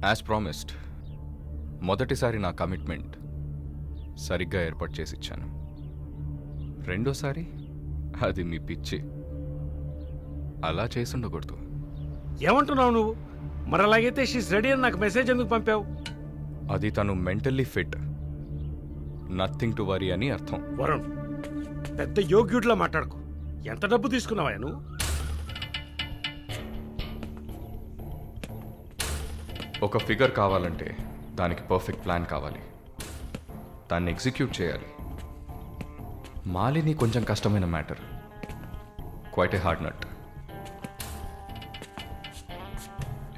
As promised మొదటిసారి నా commitment సరిగ్గా ఏర్పాటు చేసి ఇచ్చాను. రెండోసారి అది మీ పిచ్చి. అలా చేసి ఉండకూడదు. ఏమంటున్నావు నువ్వు? మరి అలాగైతే షీస్ రెడీ అని నాకు మెసేజ్ ఎందుకు పంపావు? అది తను mentally fit, nothing to worry అని అర్థం. వరుణ్, పెద్ద యోగ్యుడిలా మాట్లాడుకో. ఎంత డబ్బు తీసుకున్నావా నువ్వు? ఒక ఫిగర్ కావాలంటే దానికి పర్ఫెక్ట్ ప్లాన్ కావాలి, దాన్ని ఎగ్జిక్యూట్ చేయాలి. మాలిని కొంచెం కష్టమైన matter, quite a hard nut.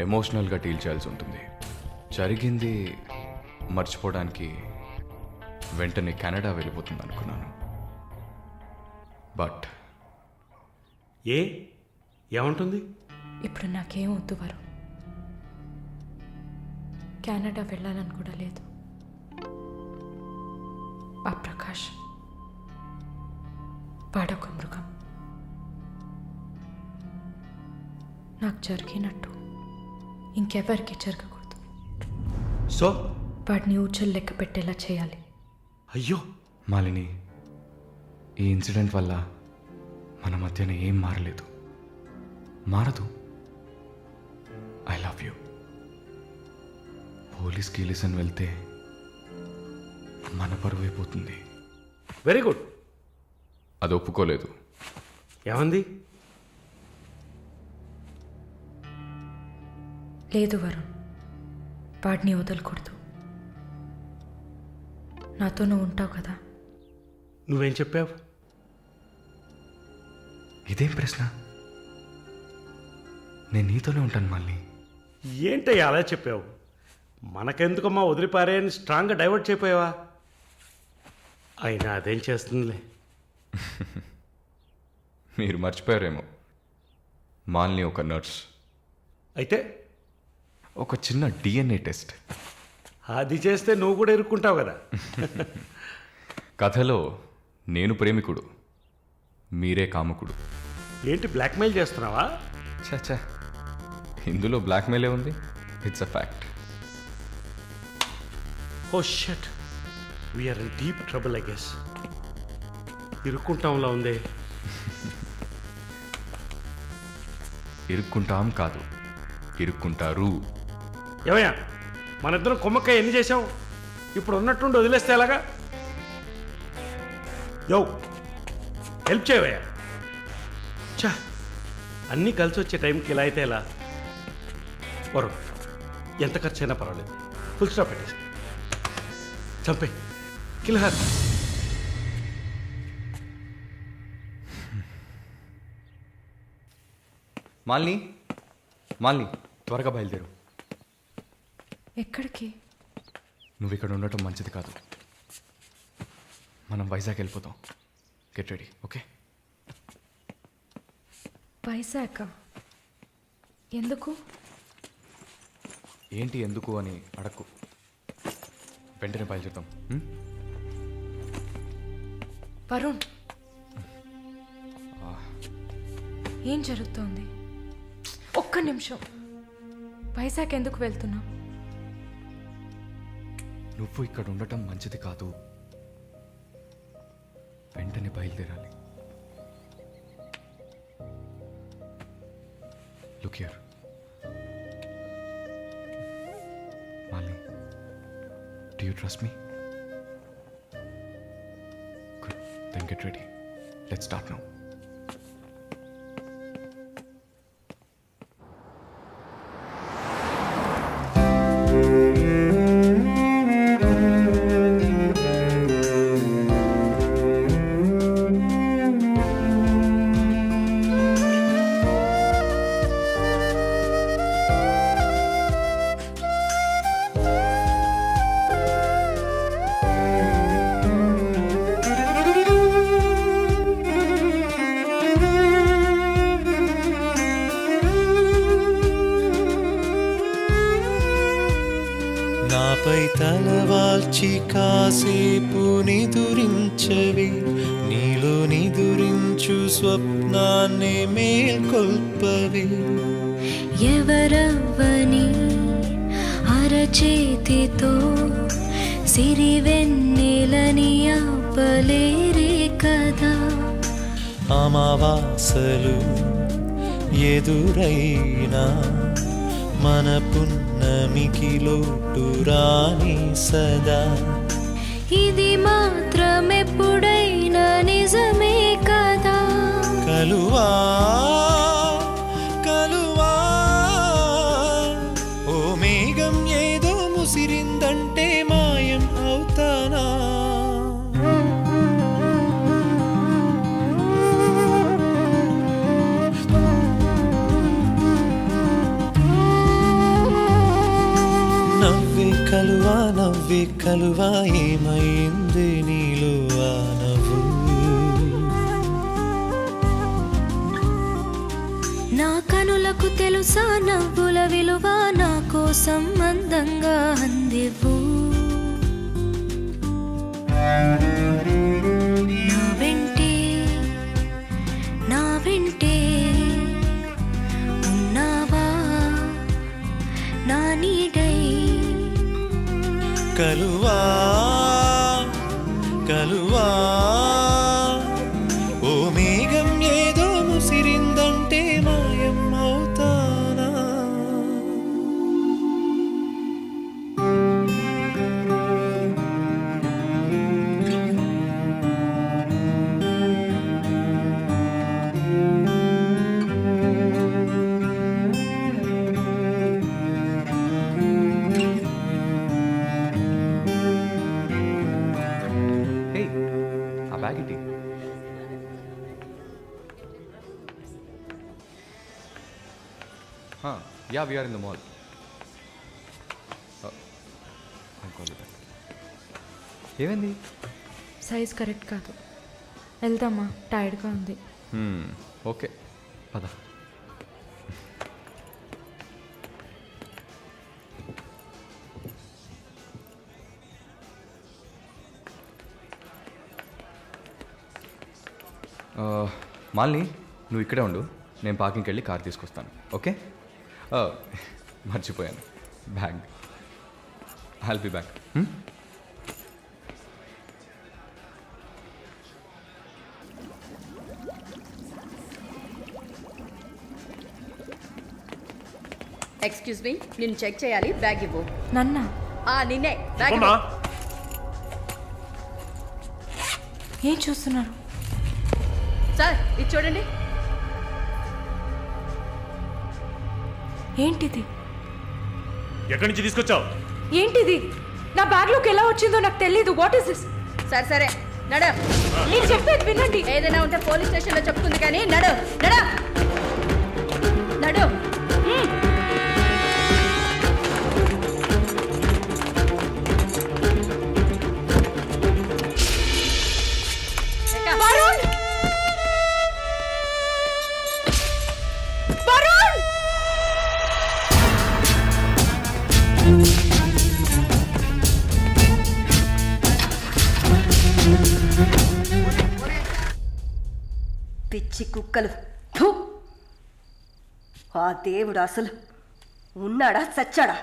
ఎమోషనల్గా డీల్ చేయాల్సి ఉంటుంది. జరిగింది మర్చిపోవడానికి వెంటనే కెనడా వెళ్ళిపోతుంది అనుకున్నాను. బట్ ఏమంటుంది? ఇప్పుడు నాకేం వద్దు వరుణ్. కెనడా వెళ్ళాలని కూడా లేదు. ఆ ప్రకాష్ వాడొక మృగం. నాకు జరిగినట్టు ఇంకెవరికి జరగకూడదు. సో వాడిని ఊచలు లెక్క పెట్టేలా చేయాలి. అయ్యో మాలిని, ఈ ఇన్సిడెంట్ వల్ల మన మధ్యన ఏం మారలేదు, మారదు. I love you. పోలీస్కి లిసన్ వెళ్తే మన పరువు అయిపోతుంది. Very good. అది ఒప్పుకోలేదు. ఏమంది? లేదు వరుణ్, వాడిని వదలకూడదు. నాతో నువ్వు ఉంటావు కదా. నువ్వేం చెప్పావు? ఇదేం ప్రశ్న? నేను నీతోనే ఉంటాను మాలిని. ఏంటయ్యా అలా చెప్పావు? మనకెందుకమ్మా వదిలిపారేయని స్ట్రాంగ్గా డైవర్ట్ చేయపోయావా? అయినా అదేం చేస్తుందిలే. మీరు మర్చిపోయారేమో, మాలిని ఒక నర్స్. అయితే ఒక చిన్న DNA టెస్ట్. అది చేస్తే నువ్వు కూడా ఇరుక్కుంటావు కదా. కథలో నేను ప్రేమికుడు, మీరే కాముకుడు. ఏంటి బ్లాక్మెయిల్ చేస్తున్నావా? చచ్చా, ఇందులో బ్లాక్మెయిలే ఉంది. It's a fact. Oh shit, we're in deep trouble I guess. ఇరుక్కుంటాంలా ఉందే. ఇరుక్కుంటాం కాదు, ఇరుక్కుంటారు. ఏమయ్యా, మన ఇద్దరం కొమ్మక్కాయ ఎన్ని చేసాం? ఇప్పుడు ఉన్నట్టుండి వదిలేస్తే ఎలాగా? యో, హెల్ప్ చేయవయ్యా. చా, అన్నీ కలిసి వచ్చే టైంకి ఇలా అయితే ఎలా? వరుణ్, ఎంత ఖర్చు అయినా పర్వాలేదు, ఫుల్ స్టాప్ పెట్టేసి చంపే కిల్హర్. మాలిని, మాలిని, త్వరగా బయలుదేరు. ఎక్కడికి? నువ్వు ఇక్కడ ఉండటం మంచిది కాదు. మనం వైజాగ్ వెళ్ళిపోతాం. Get ready, okay? వైజాగ్ ఎందుకు? ఏంటి ఎందుకు అని అడక్కు, వెంటనే బయలుదేరుతాం. వరుణ్, ఏం జరుగుతోంది? ఒక్క నిమిషం. వైజాగ్ ఎందుకు వెళ్తున్నావు? నువ్వు ఇక్కడ ఉండటం మంచిది కాదు, వెంటనే బయలుదేరాలి. Look here Malini, do you trust me? Good, then get ready. Let's start now. నాపై తలవాల్చి కాసేపు నిదురించవి, నీలో నిదురించు స్వప్నాన్ని మేల్కొల్పవి. ఎవరవ్వని చేతితో సిరివెన్నెలని ఆపలేరే కదా. అమావాసలు ఎదురైనా మన పున్నమికి లోటు రాని సదా. ఇది మాత్రమెప్పుడైనా నిజమే కదా. కలువా కలువా ఓ మేఘం ఏదో ముసిరిందంటే మాయం అవుతానా. నవ్వే కలువా ఏమైంది నీలో ఆ నవ్వు. నా కనులకు తెలుసా నవ్వుల విలువ, నా కోసం అందంగా అందివు. నా వెంటే ఉన్నావా నా నీడై. కలువా కలువా ఓ మేఘం ఏదో ముసిరిందంటే మాయం అవుతానా. హే ఆ బ్యాగ్ ఇటీ. Yeah we're in the mall. ఏమైంది? సైజ్ కరెక్ట్ కాదు. వెళ్దామా? టైర్డ్గా ఉంది. ఓకే పద. మాలిని నువ్వు ఇక్కడే ఉండు, నేను పార్కింగ్కి వెళ్ళి కార్ తీసుకొస్తాను. ఓకే? మర్చిపోయాను bag. I'll be back. Excuse me, నేను చెక్ చేయాలి, బ్యాగ్ ఇవ్వు. నన్నా? నిన్నే బ్యాగ్ అమ్మా, ఇవ్వు. ఏం చూస్తున్నారు? సార్ ఇది చూడండి. ఏంటిది? ఎక్కడి నుంచి తీసుకొచ్చావు? ఏంటిది? నా బ్యాగ్లోకి ఎలా వచ్చిందో నాకు తెలీదు. What is this? సరే సరే నడ. నేను చెప్పేది వినండి. ఏదైనా ఉంటే పోలీస్ స్టేషన్లో చెప్తుంది కానీ నడు నడు నడు. వరుణ్! వరుణ్! పిచ్చి కుక్కలు. థు! ఆ దేవుడు అసలు ఉన్నాడా చచ్చాడా?